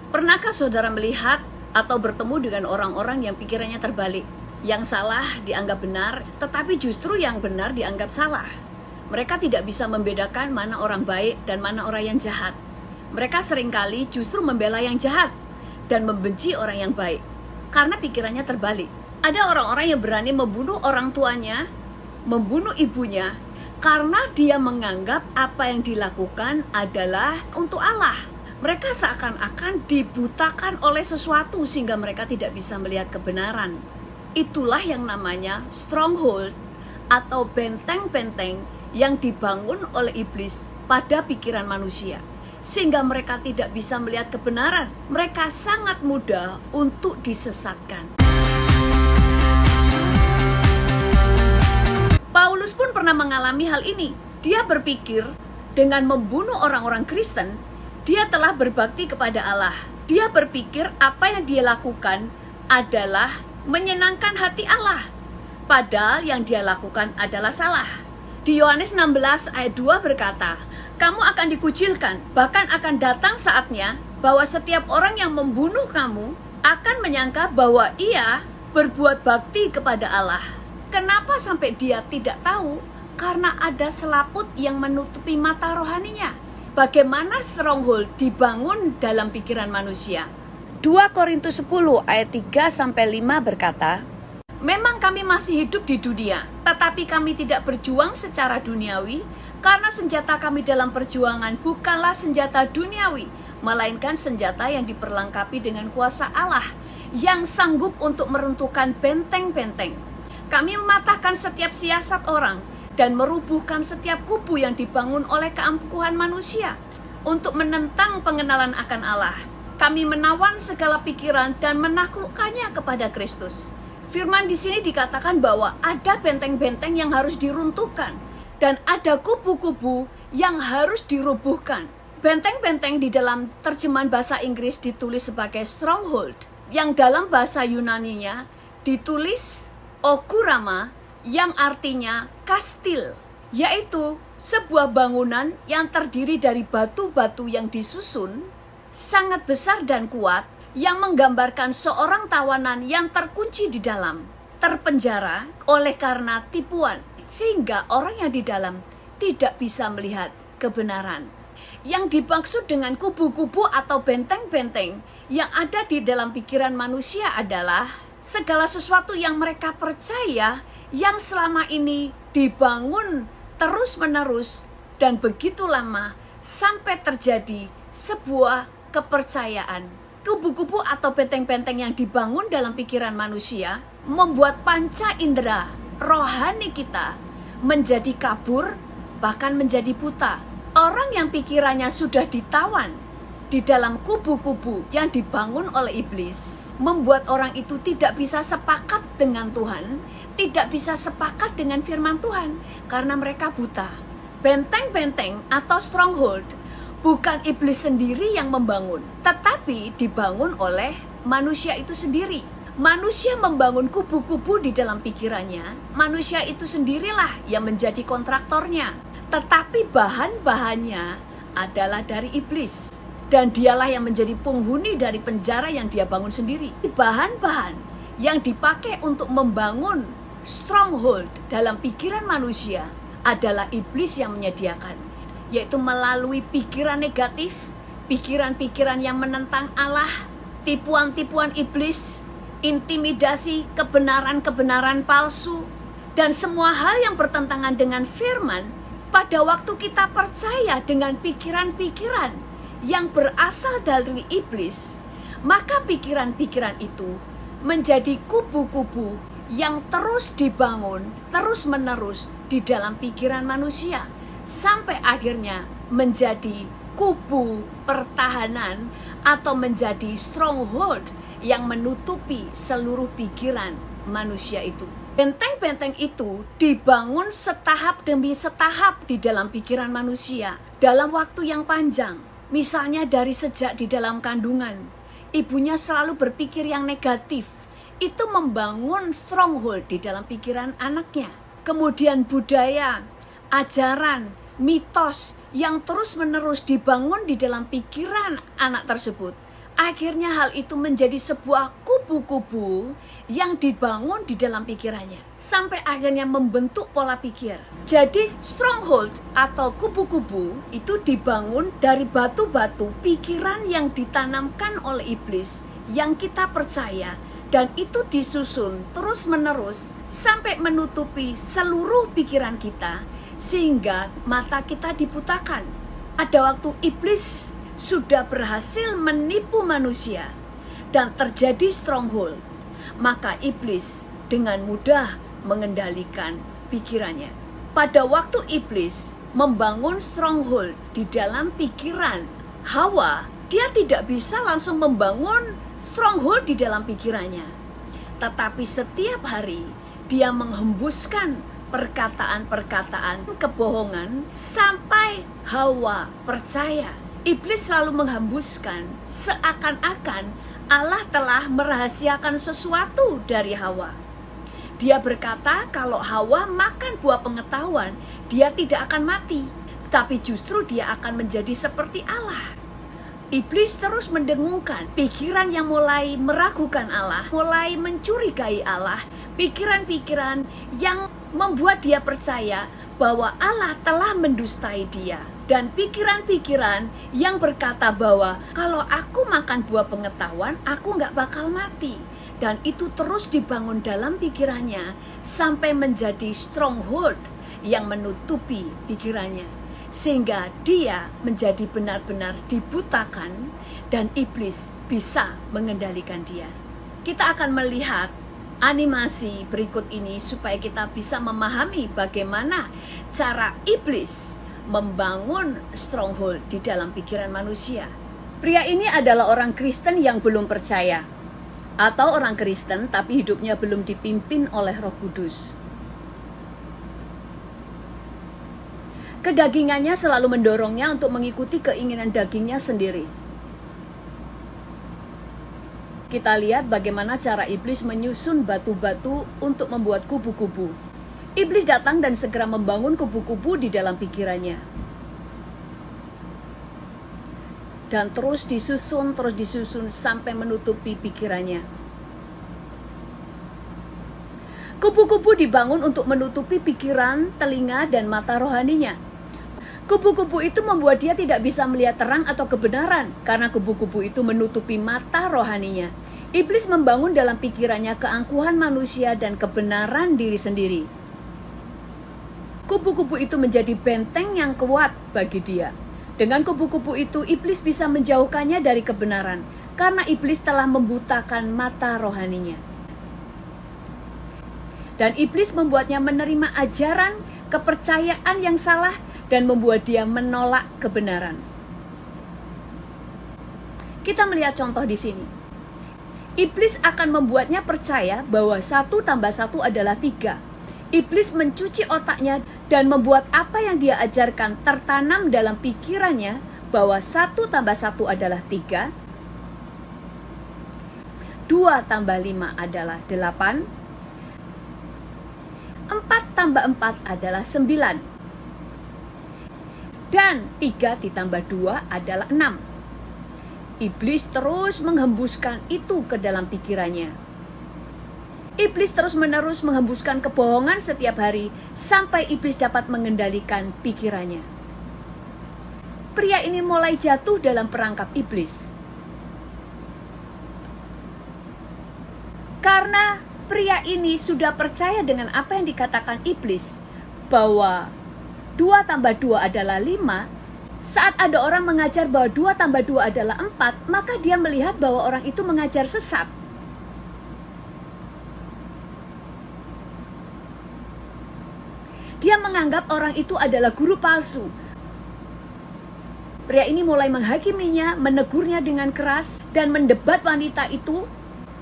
Pernahkah saudara melihat atau bertemu dengan orang-orang yang pikirannya terbalik? Yang salah dianggap benar, tetapi justru yang benar dianggap salah. Mereka tidak bisa membedakan mana orang baik dan mana orang yang jahat. Mereka seringkali justru membela yang jahat dan membenci orang yang baik karena pikirannya terbalik. Ada orang-orang yang berani membunuh orang tuanya, membunuh ibunya, karena dia menganggap apa yang dilakukan adalah untuk Allah. Mereka seakan-akan dibutakan oleh sesuatu sehingga mereka tidak bisa melihat kebenaran. Itulah yang namanya stronghold atau benteng-benteng yang dibangun oleh iblis pada pikiran manusia. Sehingga mereka tidak bisa melihat kebenaran. Mereka sangat mudah untuk disesatkan. Paulus pun pernah mengalami hal ini. Dia berpikir dengan membunuh orang-orang Kristen, dia telah berbakti kepada Allah. Dia berpikir apa yang dia lakukan adalah menyenangkan hati Allah. Padahal yang dia lakukan adalah salah. Di Yohanes 16 ayat 2 berkata, "Kamu akan dikucilkan, bahkan akan datang saatnya bahwa setiap orang yang membunuh kamu akan menyangka bahwa ia berbuat bakti kepada Allah." Kenapa sampai dia tidak tahu? Karena ada selaput yang menutupi mata rohaninya. Bagaimana stronghold dibangun dalam pikiran manusia? 2 Korintus 10 ayat 3-5 berkata, "Memang kami masih hidup di dunia, tetapi kami tidak berjuang secara duniawi, karena senjata kami dalam perjuangan bukanlah senjata duniawi, melainkan senjata yang diperlengkapi dengan kuasa Allah, yang sanggup untuk meruntuhkan benteng-benteng. Kami mematahkan setiap siasat orang, dan merubuhkan setiap kubu yang dibangun oleh keangkuhan manusia untuk menentang pengenalan akan Allah. Kami menawan segala pikiran dan menaklukkannya kepada Kristus." Firman di sini dikatakan bahwa ada benteng-benteng yang harus diruntuhkan dan ada kubu-kubu yang harus dirubuhkan. Benteng-benteng di dalam terjemahan bahasa Inggris ditulis sebagai stronghold, yang dalam bahasa Yunaninya ditulis okurama, yang artinya kastil, yaitu sebuah bangunan yang terdiri dari batu-batu yang disusun sangat besar dan kuat, yang menggambarkan seorang tawanan yang terkunci di dalam, terpenjara oleh karena tipuan, sehingga orang yang di dalam tidak bisa melihat kebenaran. Yang dimaksud dengan kubu-kubu atau benteng-benteng yang ada di dalam pikiran manusia adalah segala sesuatu yang mereka percaya, yang selama ini dibangun terus-menerus dan begitu lama sampai terjadi sebuah kepercayaan. Kubu-kubu atau benteng-benteng yang dibangun dalam pikiran manusia membuat panca indera rohani kita menjadi kabur, bahkan menjadi buta. Orang yang pikirannya sudah ditawan di dalam kubu-kubu yang dibangun oleh iblis membuat orang itu tidak bisa sepakat dengan Tuhan, tidak bisa sepakat dengan firman Tuhan, karena mereka buta. Benteng-benteng atau stronghold bukan iblis sendiri yang membangun, tetapi dibangun oleh manusia itu sendiri. Manusia membangun kubu-kubu di dalam pikirannya, manusia itu sendirilah yang menjadi kontraktornya. Tetapi bahan-bahannya adalah dari iblis. Dan dialah yang menjadi penghuni dari penjara yang dia bangun sendiri. Bahan-bahan yang dipakai untuk membangun stronghold dalam pikiran manusia adalah iblis yang menyediakan, yaitu melalui pikiran negatif, pikiran-pikiran yang menentang Allah, tipuan-tipuan iblis, intimidasi, kebenaran-kebenaran palsu, dan semua hal yang bertentangan dengan firman. Pada waktu kita percaya dengan pikiran-pikiran yang berasal dari iblis, maka pikiran-pikiran itu menjadi kubu-kubu yang terus dibangun terus-menerus di dalam pikiran manusia, sampai akhirnya menjadi kubu pertahanan atau menjadi stronghold yang menutupi seluruh pikiran manusia itu. Benteng-benteng itu dibangun setahap demi setahap di dalam pikiran manusia dalam waktu yang panjang. Misalnya dari sejak di dalam kandungan, ibunya selalu berpikir yang negatif, itu membangun stronghold di dalam pikiran anaknya. Kemudian budaya, ajaran, mitos yang terus-menerus dibangun di dalam pikiran anak tersebut Akhirnya hal itu menjadi sebuah kubu-kubu yang dibangun di dalam pikirannya. Sampai akhirnya membentuk pola pikir. Jadi stronghold atau kubu-kubu itu dibangun dari batu-batu pikiran yang ditanamkan oleh iblis. Yang kita percaya. Dan itu disusun terus-menerus sampai menutupi seluruh pikiran kita. Sehingga mata kita dibutakan. Ada waktu iblis sudah berhasil menipu manusia dan terjadi stronghold, maka iblis dengan mudah mengendalikan pikirannya. Pada waktu iblis membangun stronghold di dalam pikiran Hawa, dia tidak bisa langsung membangun stronghold di dalam pikirannya. Tetapi setiap hari dia menghembuskan perkataan-perkataan kebohongan sampai Hawa percaya. Iblis selalu menghembuskan seakan-akan Allah telah merahasiakan sesuatu dari Hawa. Dia berkata kalau Hawa makan buah pengetahuan, dia tidak akan mati, tapi justru dia akan menjadi seperti Allah. Iblis terus mendengungkan pikiran yang mulai meragukan Allah, mulai mencurigai Allah, pikiran-pikiran yang membuat dia percaya bahwa Allah telah mendustai dia. Dan pikiran-pikiran yang berkata bahwa kalau aku makan buah pengetahuan, aku nggak bakal mati. Dan itu terus dibangun dalam pikirannya sampai menjadi stronghold yang menutupi pikirannya. Sehingga dia menjadi benar-benar dibutakan dan iblis bisa mengendalikan dia. Kita akan melihat animasi berikut ini supaya kita bisa memahami bagaimana cara iblis membangun stronghold di dalam pikiran manusia. Pria ini adalah orang Kristen yang belum percaya, atau orang Kristen tapi hidupnya belum dipimpin oleh Roh Kudus. Kedagingannya selalu mendorongnya untuk mengikuti keinginan dagingnya sendiri. Kita lihat bagaimana cara iblis menyusun batu-batu untuk membuat kubu-kubu. Iblis datang dan segera membangun kubu-kubu di dalam pikirannya. Dan terus disusun sampai menutupi pikirannya. Kubu-kubu dibangun untuk menutupi pikiran, telinga, dan mata rohaninya. Kubu-kubu itu membuat dia tidak bisa melihat terang atau kebenaran, karena kubu-kubu itu menutupi mata rohaninya. Iblis membangun dalam pikirannya keangkuhan manusia dan kebenaran diri sendiri. Kubu-kubu itu menjadi benteng yang kuat bagi dia. Dengan kubu-kubu itu, iblis bisa menjauhkannya dari kebenaran, karena iblis telah membutakan mata rohaninya. Dan iblis membuatnya menerima ajaran, kepercayaan yang salah, dan membuat dia menolak kebenaran. Kita melihat contoh di sini. Iblis akan membuatnya percaya bahwa 1 tambah 1 adalah 3. Iblis mencuci otaknya dan membuat apa yang dia ajarkan tertanam dalam pikirannya bahwa 1 tambah 1 adalah 3, 2 tambah 5 adalah 8, 4 tambah 4 adalah 9, dan 3 ditambah 2 adalah 6. Iblis terus menghembuskan itu ke dalam pikirannya. Iblis terus-menerus menghembuskan kebohongan setiap hari sampai iblis dapat mengendalikan pikirannya. Pria ini mulai jatuh dalam perangkap iblis. Karena pria ini sudah percaya dengan apa yang dikatakan iblis, bahwa 2 tambah 2 adalah 5, saat ada orang mengajar bahwa 2 tambah 2 adalah 4, maka dia melihat bahwa orang itu mengajar sesat. Dia menganggap orang itu adalah guru palsu. Pria ini mulai menghakiminya, menegurnya dengan keras, dan mendebat wanita itu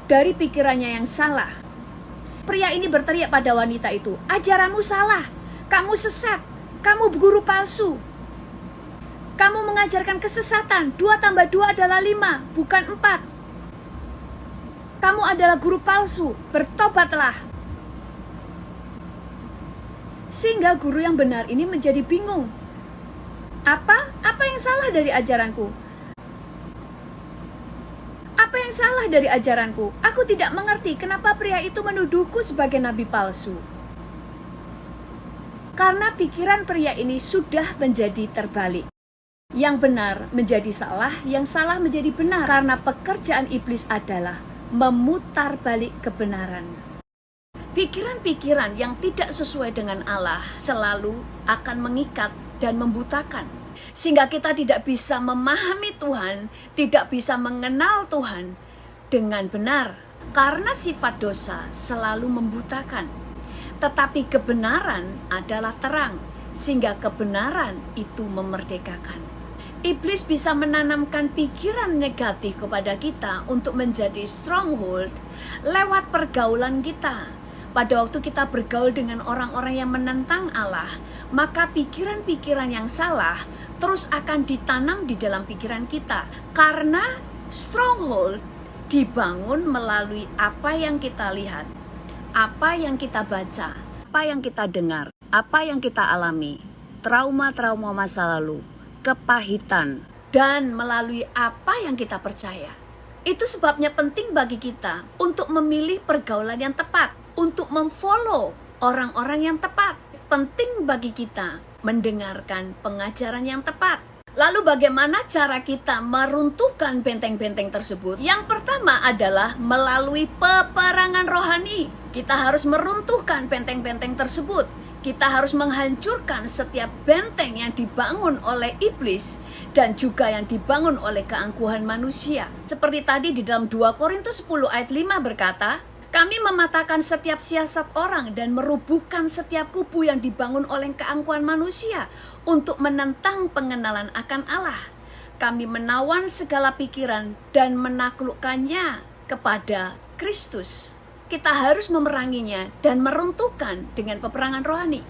dari pikirannya yang salah. Pria ini berteriak pada wanita itu, "Ajaranmu salah, kamu sesat, kamu guru palsu. Kamu mengajarkan kesesatan, 2 tambah 2 adalah 5, bukan 4. Kamu adalah guru palsu, bertobatlah." Sehingga guru yang benar ini menjadi bingung. Apa yang salah dari ajaranku? Apa yang salah dari ajaranku? Aku tidak mengerti kenapa pria itu menuduhku sebagai nabi palsu. Karena pikiran pria ini sudah menjadi terbalik. Yang benar menjadi salah, yang salah menjadi benar. Karena pekerjaan iblis adalah memutar balik kebenaran. Pikiran-pikiran yang tidak sesuai dengan Allah selalu akan mengikat dan membutakan. Sehingga kita tidak bisa memahami Tuhan, tidak bisa mengenal Tuhan dengan benar. Karena sifat dosa selalu membutakan. Tetapi kebenaran adalah terang, sehingga kebenaran itu memerdekakan. Iblis bisa menanamkan pikiran negatif kepada kita untuk menjadi stronghold lewat pergaulan kita. Pada waktu kita bergaul dengan orang-orang yang menentang Allah, maka pikiran-pikiran yang salah terus akan ditanam di dalam pikiran kita. Karena stronghold dibangun melalui apa yang kita lihat, apa yang kita baca, apa yang kita dengar, apa yang kita alami, trauma-trauma masa lalu, kepahitan, dan melalui apa yang kita percaya. Itu sebabnya penting bagi kita untuk memilih pergaulan yang tepat, untuk memfollow orang-orang yang tepat. Penting bagi kita mendengarkan pengajaran yang tepat. Lalu bagaimana cara kita meruntuhkan benteng-benteng tersebut? Yang pertama adalah melalui peperangan rohani. Kita harus meruntuhkan benteng-benteng tersebut. Kita harus menghancurkan setiap benteng yang dibangun oleh iblis dan juga yang dibangun oleh keangkuhan manusia. Seperti tadi di dalam 2 Korintus 10 ayat 5 berkata, kami mematahkan setiap siasat orang dan merubuhkan setiap kubu yang dibangun oleh keangkuhan manusia untuk menentang pengenalan akan Allah. Kami menawan segala pikiran dan menaklukkannya kepada Kristus. Kita harus memeranginya dan meruntuhkan dengan peperangan rohani.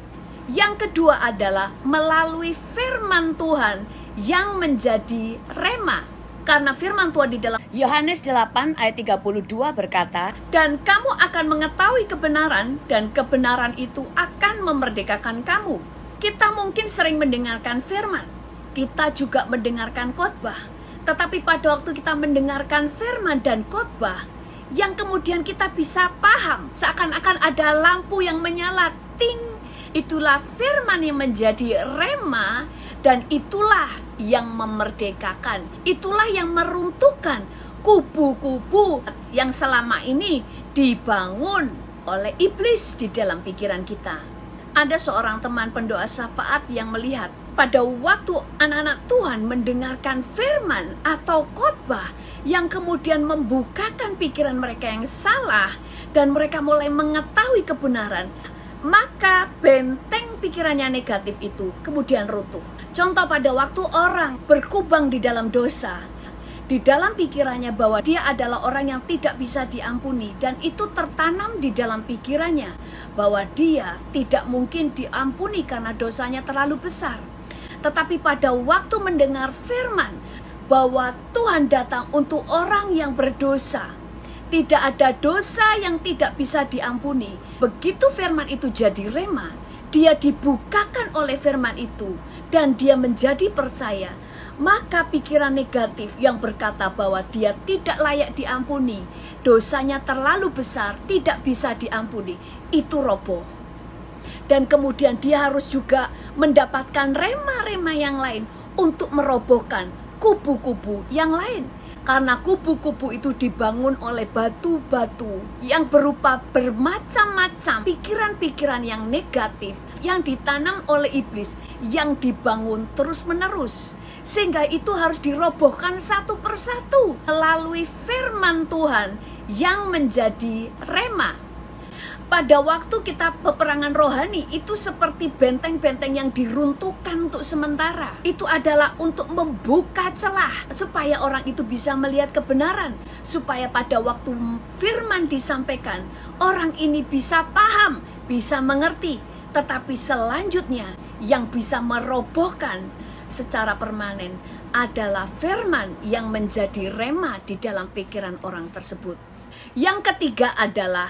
Yang kedua adalah melalui firman Tuhan yang menjadi rema. Karena firman Tuhan di dalam Yohanes 8 ayat 32 berkata, dan kamu akan mengetahui kebenaran dan kebenaran itu akan memerdekakan kamu. Kita mungkin sering mendengarkan firman, kita juga mendengarkan khotbah. Tetapi pada waktu kita mendengarkan firman dan khotbah, yang kemudian kita bisa paham, seakan-akan ada lampu yang menyala, ting, itulah firman yang menjadi rema, dan itulah yang memerdekakan, itulah yang meruntuhkan kubu-kubu yang selama ini dibangun oleh iblis di dalam pikiran kita. Ada seorang teman pendoa syafaat yang melihat pada waktu anak-anak Tuhan mendengarkan firman atau khotbah yang kemudian membukakan pikiran mereka yang salah dan mereka mulai mengetahui kebenaran, maka benteng pikirannya negatif itu kemudian runtuh. Contoh pada waktu orang berkubang di dalam dosa, di dalam pikirannya bahwa dia adalah orang yang tidak bisa diampuni, dan itu tertanam di dalam pikirannya bahwa dia tidak mungkin diampuni karena dosanya terlalu besar. Tetapi pada waktu mendengar firman bahwa Tuhan datang untuk orang yang berdosa, tidak ada dosa yang tidak bisa diampuni. Begitu firman itu jadi rema, dia dibukakan oleh firman itu dan dia menjadi percaya, maka pikiran negatif yang berkata bahwa dia tidak layak diampuni, dosanya terlalu besar, tidak bisa diampuni, itu roboh. Dan kemudian dia harus juga mendapatkan rema-rema yang lain untuk merobohkan kubu-kubu yang lain. Karena kubu-kubu itu dibangun oleh batu-batu yang berupa bermacam-macam pikiran-pikiran yang negatif yang ditanam oleh iblis, yang dibangun terus-menerus. Sehingga itu harus dirobohkan satu persatu melalui firman Tuhan yang menjadi rema. Pada waktu kita peperangan rohani, itu seperti benteng-benteng yang diruntuhkan untuk sementara. Itu adalah untuk membuka celah supaya orang itu bisa melihat kebenaran, supaya pada waktu firman disampaikan, orang ini bisa paham, bisa mengerti. Tetapi selanjutnya yang bisa merobohkan secara permanen adalah firman yang menjadi rema di dalam pikiran orang tersebut. Yang ketiga adalah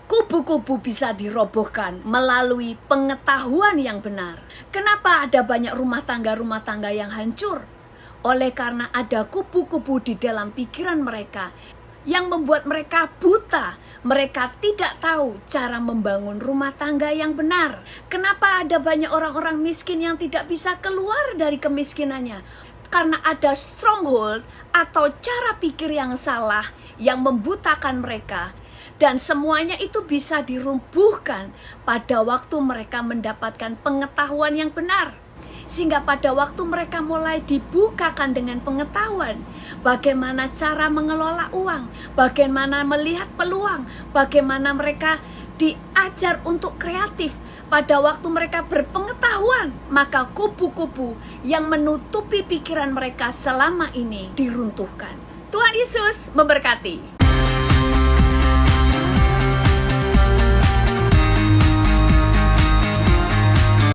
kubu-kubu bisa dirobohkan melalui pengetahuan yang benar. Kenapa ada banyak rumah tangga yang hancur? Oleh karena ada kubu-kubu di dalam pikiran mereka yang membuat mereka buta. Mereka tidak tahu cara membangun rumah tangga yang benar. Kenapa ada banyak orang-orang miskin yang tidak bisa keluar dari kemiskinannya? Karena ada stronghold atau cara pikir yang salah yang membutakan mereka. Dan semuanya itu bisa dirumbuhkan pada waktu mereka mendapatkan pengetahuan yang benar. Sehingga pada waktu mereka mulai dibukakan dengan pengetahuan bagaimana cara mengelola uang, bagaimana melihat peluang, bagaimana mereka diajar untuk kreatif. Pada waktu mereka berpengetahuan, maka kubu-kubu yang menutupi pikiran mereka selama ini diruntuhkan. Tuhan Yesus memberkati.